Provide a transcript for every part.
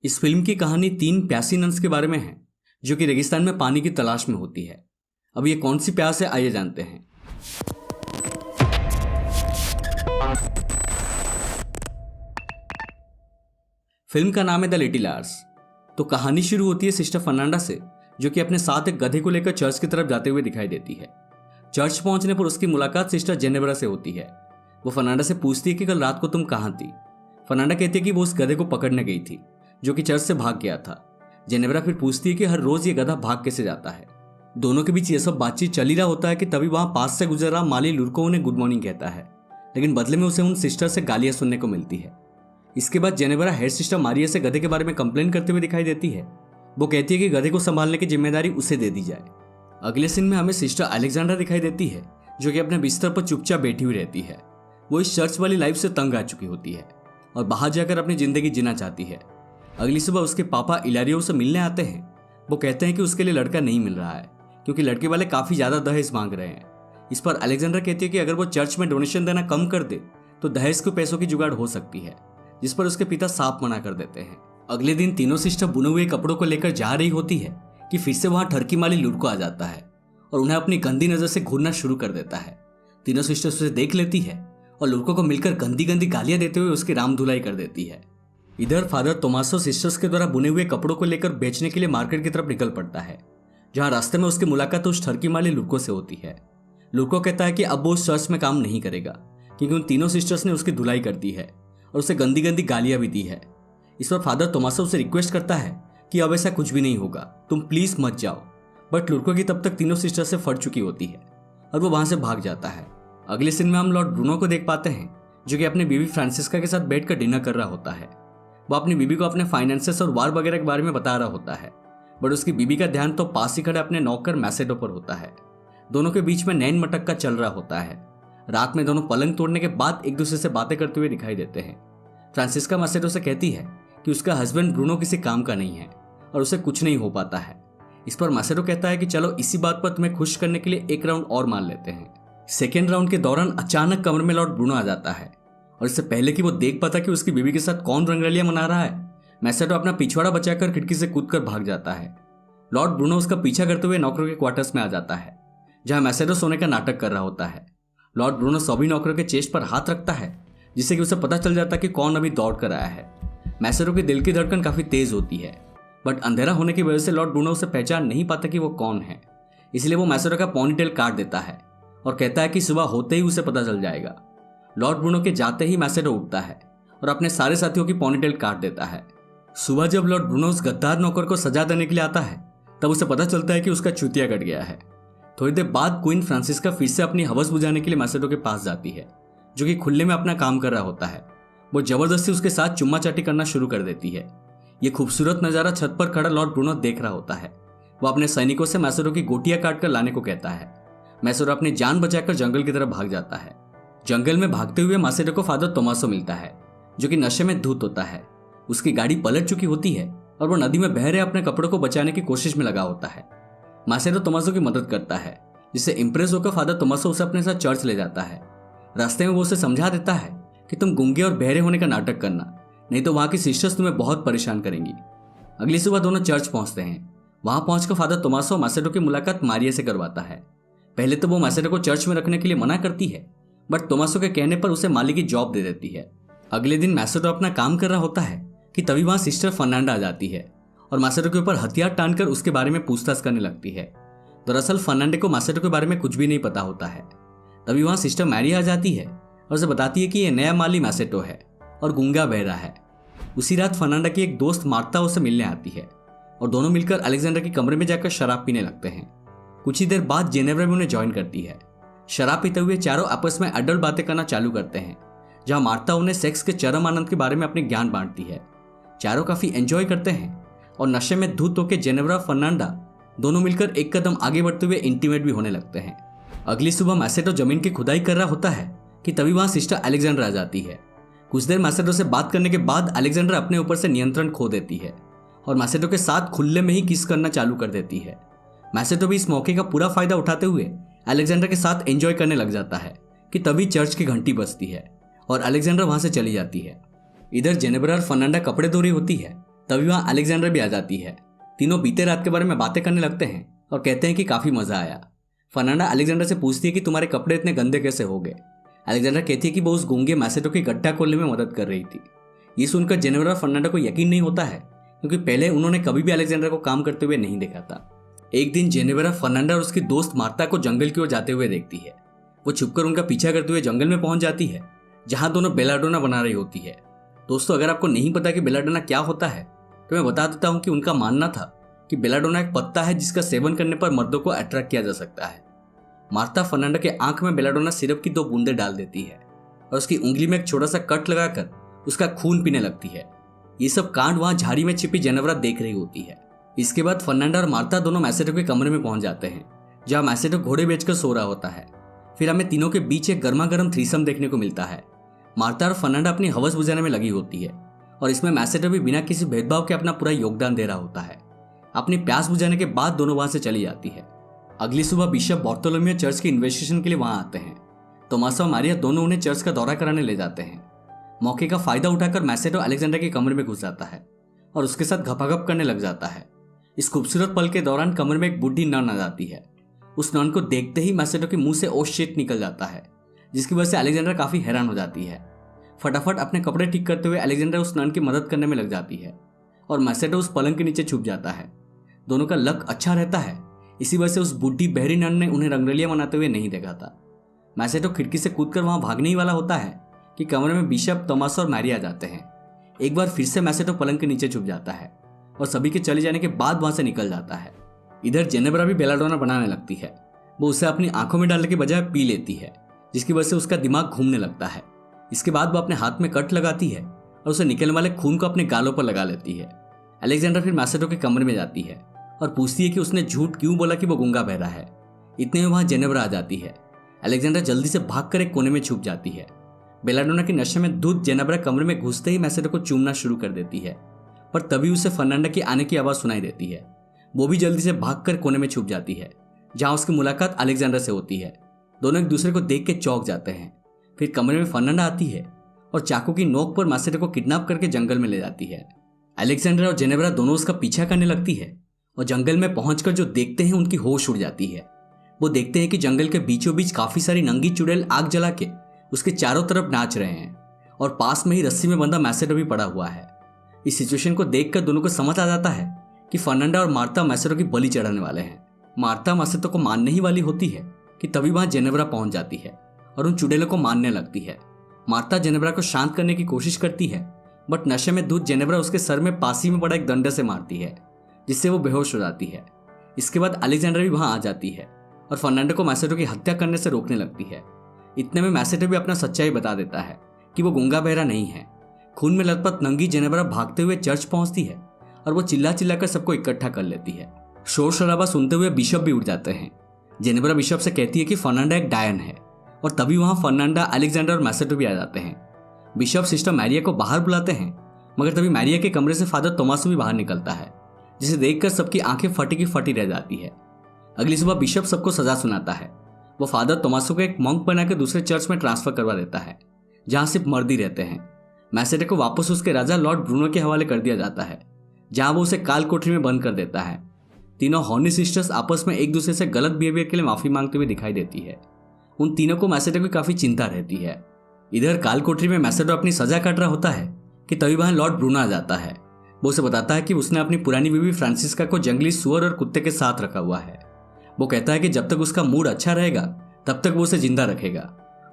इस फिल्म की कहानी तीन प्यासी नन्स के बारे में है जो कि रेगिस्तान में पानी की तलाश में होती है। अब ये कौन सी प्यास है, आइए जानते हैं। फिल्म का नाम है द लिटिल आर्स। तो कहानी शुरू होती है सिस्टर फर्नांडा से, जो कि अपने साथ एक गधे को लेकर चर्च की तरफ जाते हुए दिखाई देती है। चर्च पहुंचने पर उसकी मुलाकात सिस्टर जेनेबरा से होती है। वो फर्नांडा से पूछती है कि कल रात को तुम कहाँ थी। फर्नांडा कहती है कि वो उस गधे को पकड़ने गई थी जो कि चर्च से भाग गया था। जेनेबरा फिर पूछती है कि हर रोज ये गधा भाग कैसे जाता है। दोनों के बीच ये सब बातचीत चल ही रहा होता है कि तभी वहां पास से गुजर रहा माली लुर्को उन्हें गुड मॉर्निंग कहता है, लेकिन बदले में उसे उन सिस्टर से गालियां सुनने को मिलती है। इसके बाद जेनेबरा हेड सिस्टर मारिया से गधे के बारे में कंप्लेन करते हुए दिखाई देती है। वो कहती है कि गधे को संभालने की जिम्मेदारी उसे दे दी जाए। अगले सीन में हमें सिस्टर अलेक्जेंड्रा दिखाई देती है जो कि अपने बिस्तर पर चुपचाप बैठी हुई रहती है। वो इस चर्च वाली लाइफ से तंग आ चुकी होती है और बाहर जाकर अपनी जिंदगी जीना चाहती है। अगली सुबह उसके पापा इलारियो से मिलने आते हैं। वो कहते हैं कि उसके लिए लड़का नहीं मिल रहा है क्योंकि लड़के वाले काफी ज्यादा दहेज मांग रहे हैं। इस पर अलेक्जेंड्रा कहती है कि अगर वो चर्च में डोनेशन देना कम कर दे तो दहेज के पैसों की जुगाड़ हो सकती है, जिस पर उसके पिता साफ मना कर देते हैं। अगले दिन तीनों सिस्टर बुने हुए कपड़ों को लेकर जा रही होती है कि फिर से वहां ठरकी माली लुर्को आ जाता है और उन्हें अपनी गंदी नजर से घूरना शुरू कर देता है। तीनों सिस्टर्स उसे देख लेती है और लुर्को को मिलकर गंदी गंदी गालियां देते हुए उसकी राम धुलाई कर देती है। इधर फादर तोमासो सिस्टर्स के द्वारा बुने हुए कपड़ों को लेकर बेचने के लिए मार्केट की तरफ निकल पड़ता है, जहां रास्ते में उसकी मुलाकात उस ठरकी माली लुर्को से होती है। लुर्को कहता है कि अब वो उस चर्च में काम नहीं करेगा क्योंकि उन तीनों सिस्टर्स ने उसकी धुलाई कर दी है और उसे गंदी गंदी गालियां भी दी है। इस पर फादर तोमासो उसे रिक्वेस्ट करता है कि अब ऐसा कुछ भी नहीं होगा, तुम प्लीज मत जाओ। बट लुर्को की तब तक तीनों सिस्टर से फट चुकी होती है और वो वहां से भाग जाता है। अगले सीन में हम लॉर्ड ब्रूनो को देख पाते हैं जो कि अपनी बीवी फ्रांसिस्का के साथ बैठकर डिनर कर रहा होता है। वो अपनी बीवी को अपने फाइनेंसेस और वार वगैरह के बारे में बता रहा होता है, बट उसकी बीवी का ध्यान तो पास ही खड़े अपने नौकर मैसेडो पर होता है। दोनों के बीच में नैन मटक्का चल रहा होता है। रात में दोनों पलंग तोड़ने के बाद एक दूसरे से बातें करते हुए दिखाई देते हैं। फ्रांसिस्का मैसेडो से कहती है कि उसका हस्बैंड ब्रूनो किसी काम का नहीं है और उसे कुछ नहीं हो पाता है। इस पर मैसेडो कहता है कि चलो इसी बात पर तुम्हें खुश करने के लिए एक राउंड और मान लेते हैं। सेकेंड राउंड के दौरान अचानक कमरे में लॉर्ड ब्रूनो आ जाता है और इससे पहले कि वो देख पाता कि उसकी बीवी के साथ कौन रंगरलियां मना रहा है, मैसेडो अपना पिछवाड़ा बचाकर खिड़की से कूदकर भाग जाता है। लॉर्ड ब्रूनो उसका पीछा करते हुए नौकरों के क्वार्टर्स में आ जाता है जहां मैसेडो सोने का नाटक कर रहा होता है। लॉर्ड ब्रूनो सभी नौकरों के चेस्ट पर हाथ रखता है जिससे कि उसे पता चल जाता है कि कौन अभी दौड़ कर आया है। मैसेडो की दिल की धड़कन काफी तेज होती है, बट अंधेरा होने की वजह से लॉर्ड ब्रूनो उसे पहचान नहीं पाता कि वो कौन है। इसलिए वो मैसेडो का पोनीटेल काट देता है और कहता है कि सुबह होते ही उसे पता चल जाएगा। लॉर्ड ब्रूनो के जाते ही मैसेडो उठता है और अपने सारे साथियों की पोनीटेल काट देता है। सुबह जब लॉर्ड ब्रूनो उस गद्दार नौकर को सजा देने के लिए आता है तब उसे पता चलता है कि उसका चूतिया कट गया है। थोड़ी देर बाद क्वीन फ्रांसिस्का फिर से अपनी हवस बुझाने के लिए मैसेडो के पास जाती है जो कि खुले में अपना काम कर रहा होता है। वो जबरदस्ती उसके साथ चुम्मा चाटी करना शुरू कर देती है। ये खूबसूरत नजारा छत पर खड़ा लॉर्ड ब्रूनो देख रहा होता है। वो अपने सैनिकों से मैसेडो की गोटियां काट कर लाने को कहता है। मैसेडो अपनी जान बचाकर जंगल की तरफ भाग जाता है। जंगल में भागते हुए मैसेडो को फादर तोमासो मिलता है जो कि नशे में धुत होता है। उसकी गाड़ी पलट चुकी होती है और वो नदी में बह रहे अपने कपड़ों को बचाने की कोशिश में लगा होता है। मैसेडो तोमासो की मदद करता है जिससे इंप्रेस होकर फादर तोमासो उसे अपने साथ चर्च ले जाता है। रास्ते में वो उसे समझा देता है कि तुम गूंगे और बहरे होने का नाटक करना, नहीं तो वहां की सिस्टर्स तुम्हें बहुत परेशान करेंगी। अगली सुबह दोनों चर्च पहुंचते हैं। वहां पहुंचकर फादर तोमासो मैसेडो की मुलाकात मारिया से करवाता है। पहले तो वो मैसेडो को चर्च में रखने के लिए मना करती है, बट तोमासो के कहने पर उसे माली की जॉब दे देती है। अगले दिन मैसेडो अपना काम कर रहा होता है कि तभी वहां सिस्टर फर्नांडा आ जाती है और मैसेडो के ऊपर हथियार तानकर उसके बारे में पूछताछ करने लगती है। दरअसल फर्नांडे को मैसेडो के बारे में कुछ भी नहीं पता होता है। तभी वहां सिस्टर मैरी आ जाती है और उसे बताती है कि यह नया माली मैसेडो है और गूंगा बहरा है। उसी रात फर्नांडा की एक दोस्त मार्ता उसे मिलने आती है और दोनों मिलकर अलेक्जेंडर के कमरे में जाकर शराब पीने लगते हैं। कुछ ही देर बाद जेनेवरा भी उन्हें ज्वाइन करती है। शराब पीते हुए चारों आपस में अडल्ट बातें करना चालू करते हैं, जहां मार्ता उन्हें सेक्स के चरम आनंद के बारे में अपने ज्ञान बांटती है। चारों काफी एंजॉय करते हैं और नशे में धुत होकर जेनेवरा फर्नांडा दोनों मिलकर एक कदम आगे बढ़ते हुए इंटीमेट भी होने लगते हैं। अगली सुबह मैसेडो जमीन की खुदाई कर रहा होता है कि तभी वहां सिस्टर अलेक्जेंड्रा आ जाती है। कुछ देर मैसेडो से बात करने के बाद अलेक्जेंड्रा अपने ऊपर से नियंत्रण खो देती है और मैसेडो के साथ खुले में ही किस करना चालू कर देती है। मैसेडो भी इस मौके का पूरा फायदा उठाते हुए अलेक्जेंड्रा के साथ एंजॉय करने लग जाता है कि तभी चर्च की घंटी बजती है और अलेक्जेंड्रा वहां से चली जाती है। इधर जेनेबरा और फर्नांडा कपड़े धो रही होती है तभी वहाँ अलेक्जेंडर भी आ जाती है। तीनों बीते रात के बारे में बातें करने लगते हैं और कहते हैं कि काफ़ी मज़ा आया। फर्नांडा अलेक्जेंडर से पूछती है कि तुम्हारे कपड़े इतने गंदे कैसे हो गए। अलेक्जेंडर कहती है कि वो उस गूंगे मैसेटो की गड्ढा खोलने में मदद कर रही थी। ये सुनकर जेनेवरा और फर्नांडा को यकीन नहीं होता है, क्योंकि पहले उन्होंने कभी भी अलेक्जेंडर को काम करते हुए नहीं देखा था। एक दिन जेनेवरा फर्नांडा और उसकी दोस्त मार्ता को जंगल की ओर जाते हुए देखती है। वो छुपकर उनका पीछा करते हुए जंगल में पहुंच जाती है, जहां दोनों बेलाडोना बना रही होती है। दोस्तों, अगर आपको नहीं पता कि बेलाडोना क्या होता है तो मैं बता देता हूं कि उनका मानना था कि बेलाडोना एक पत्ता है जिसका सेवन करने पर मर्दों को अट्रैक्ट किया जा सकता है। मार्ता फर्नांडा के आंख में बेलाडोना सिरप की 2 बूंदें डाल देती है और उसकी उंगली में एक छोटा सा कट लगाकर उसका खून पीने लगती है। ये सब कांड वहां झाड़ी में छिपी जेनेवरा देख रही होती है। इसके बाद फर्नांडा और मार्ता दोनों मैसेटो के कमरे में पहुंच जाते हैं, जहां मैसेटो घोड़े बेचकर सो रहा होता है। फिर हमें तीनों के बीच एक गर्मा गर्म थ्रीसम देखने को मिलता है। मार्ता और फर्नांडा अपनी हवस बुझाने में लगी होती है और इसमें मैसेटो भी बिना किसी भेदभाव के अपना पूरा योगदान दे रहा होता है। अपनी प्यास बुझाने के बाद दोनों वहां से चली जाती है। अगली सुबह बिशप बार्थोलोमेव चर्च के इन्वेस्टिगेशन के लिए वहां आते हैं। तोमास और मारिया दोनों उन्हें चर्च का दौरा कराने ले जाते हैं। मौके का फायदा उठाकर मैसेटो अलेक्जेंडर के कमरे में घुस जाता है और उसके साथ घपाघप करने लग जाता है। इस खूबसूरत पल के दौरान कमरे में एक बूढ़ी नन आ जाती है। उस नन को देखते ही मैसेटो के मुंह से ओह शिट निकल जाता है, जिसकी वजह से अलेक्जेंडर काफी हैरान हो जाती है। फटाफट अपने कपड़े ठीक करते हुए अलेक्जेंडर उस नन की मदद करने में लग जाती है और मैसेटो उस पलंग के नीचे छुप जाता है। दोनों का लक अच्छा रहता है, इसी वजह से उस बूढ़ी बहरी नन ने उन्हें रंगरलियां मनाते हुए नहीं देखा था। मैसेटो खिड़की से कूदकर वहां भागने ही वाला होता है कि कमरे में बिशप, तोमास और मैरी आ जाते हैं। एक बार फिर से मैसेटो पलंग के नीचे छुप जाता है और सभी के चले जाने के बाद वहां से निकल जाता है। इधर जेनेवरा भी बेलाडोना बनाने लगती है। वो उसे अपनी आंखों में डालने के बजाय पी लेती है, जिसकी वजह से उसका दिमाग घूमने लगता है। इसके बाद वो अपने हाथ में कट लगाती है और उसे निकलने वाले खून को अपने गालों पर लगा लेती है। अलेक्जेंडर फिर मैसेटो के कमरे में जाती है और पूछती है कि उसने झूठ क्यों बोला कि वो गूंगा बहरा है। इतने में वहां जेनेवरा आ जाती है। अलेक्जेंडर जल्दी से भागकर एक कोने में छुप जाती है। बेलाडोना के नशे में धुत जेनेवरा कमरे में घुसते ही मैसेटो को चूमना शुरू कर देती है, पर तभी उसे फर्नांडा के आने की आवाज सुनाई देती है। वो भी जल्दी से भागकर कोने में छुप जाती है, जहां उसकी मुलाकात अलेक्जेंडर से होती है। दोनों एक दूसरे को देख के चौंक जाते हैं। फिर कमरे में फर्नांडा आती है और चाकू की नोक पर मैसेटो को किडनैप करके जंगल में ले जाती है। अलेक्जेंडर और जेनेवरा दोनों उसका पीछा करने लगती है और जंगल में पहुंचकर जो देखते हैं उनकी होश उड़ जाती है। वो देखते हैं कि जंगल के बीचों बीच काफी सारी नंगी चुड़ैल आग जला के उसके चारों तरफ नाच रहे हैं और पास में ही रस्सी में बंधा मैसेटो भी पड़ा हुआ है। इस सिचुएशन को देखकर दोनों को समझ आ जाता है कि फर्नांडा और मार्ता मैसेटो की बलि चढ़ाने वाले हैं। मार्ता मैसेटो को मारने ही वाली होती है कि तभी वहां जेनेवरा पहुंच जाती है और उन चुड़ैलों को मारने लगती है। मार्ता जेनेवरा को शांत करने की कोशिश करती है, बट नशे में धुत जेनेवरा उसके सर में पासी में पड़ा एक डंडे से मारती है, जिससे वो बेहोश हो जाती है। इसके बाद अलेक्जेंडर भी वहां आ जाती है और फर्नांडो को मैसेटो की हत्या करने से रोकने लगती है। इतने में मैसेटो भी अपना सच्चाई बता देता है कि वो गूंगा बहरा नहीं है। खून में लथपथ नंगी जेनेवरा भागते हुए चर्च पहुंचती है और वो चिल्ला चिल्लाकर सबको इकट्ठा कर लेती है। शोर शराबा सुनते हुए बिशप भी उठ जाते हैं। जेनेवरा बिशप से कहती है कि फर्नांडा एक डायन है और तभी वहां फर्नांडा, अलेक्जेंडर और मैसेटो भी आ जाते हैं। बिशप सिस्टर मैरिया को बाहर बुलाते हैं, मगर तभी मैरिया के कमरे से फादर तोमासो भी बाहर निकलता है, जिसे देखकर सबकी आंखें फटी की फटी रह जाती है। अगली सुबह बिशप सबको सजा सुनाता है। वो फादर तोमासो को एक मंक बनाकर दूसरे चर्च में ट्रांसफर करवा देता है, जहां सिर्फ मर्द ही रहते हैं। मैसेटो को वापस उसके राजा लॉर्ड ब्रूनो के हवाले कर दिया जाता है, जहां वो उसे काल कोठरी में बंद कर देता है। तीनों हॉर्नी सिस्टर्स आपस में एक दूसरे से गलत बिहेवियर के लिए माफी मांगते हुए दिखाई देती है। उन तीनों को मैसेटो की काफी चिंता रहती है। इधर काल कोठरी में मैसेटो अपनी सजा काट रहा होता है कि तभी वहां लॉर्ड ब्रूनो आ जाता है। वो उसे बताता है कि उसने अपनी पुरानी बीवी फ्रांसिस्का को जंगली सुअर और कुत्ते के साथ रखा हुआ है। वो कहता है कि जब तक उसका मूड अच्छा रहेगा तब तक वो उसे जिंदा रखेगा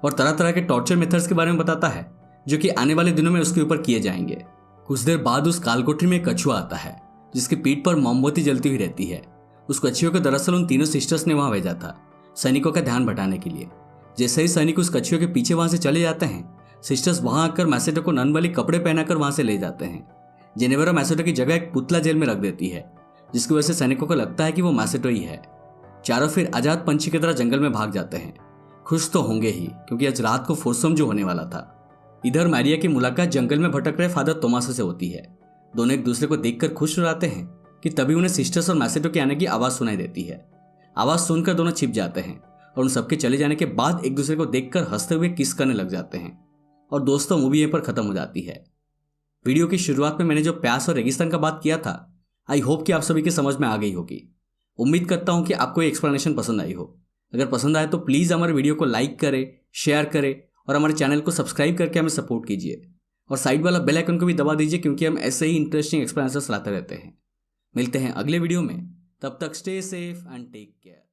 और तरह तरह के टॉर्चर मेथड्स के बारे में बताता है, जो कि आने वाले दिनों में उसके ऊपर किए जाएंगे। कुछ देर बाद उस काल कोठरी में एक कछुआ आता है, जिसकी पीठ पर मोमबत्ती जलती हुई रहती है। उस कछुए को दरअसल उन तीनों सिस्टर्स ने वहां भेजा था, सैनिकों का ध्यान भटाने के लिए। जैसे ही सैनिक उस कछुए के पीछे वहां से चले जाते हैं, सिस्टर्स वहां आकर मैसेटो को नन वाली कपड़े पहनाकर वहां से ले जाते हैं। जेनेवरा मैसेटो की जगह एक पुतला जेल में रख देती है, जिसकी वजह से सैनिकों को लगता है कि वो मैसेटो ही है। चारों फिर आजाद पंछी की तरह जंगल में भाग जाते हैं। खुश तो होंगे ही, क्योंकि आज रात को फोरसम जो होने वाला था। इधर मैरिया की मुलाकात जंगल में भटक रहे फादर तोमासो से होती है। दोनों एक दूसरे को देखकर खुश हो जाते हैं कि तभी उन्हें सिस्टर्स और मैसेटो के आने की आवाज सुनाई देती है। आवाज सुनकर दोनों छिप जाते हैं और उन सबके चले जाने के बाद एक दूसरे को देखकर हंसते हुए किस करने लग जाते हैं। और दोस्तों, मूवी यहीं पर खत्म हो जाती है। वीडियो की शुरुआत में मैंने जो प्यास और रेगिस्तान का बात किया था, आई होप कि आप सभी के समझ में आ गई होगी। उम्मीद करता हूँ कि आपको ये एक्सप्लेनेशन पसंद आई हो। अगर पसंद आए तो प्लीज़ हमारे वीडियो को लाइक करें, शेयर करें और हमारे चैनल को सब्सक्राइब करके हमें सपोर्ट कीजिए। और साइड वाला बेल आइकन को भी दबा दीजिए, क्योंकि हम ऐसे ही इंटरेस्टिंग एक्सप्लेनेशंस लाते रहते हैं। मिलते हैं अगले वीडियो में, तब तक stay safe and take care.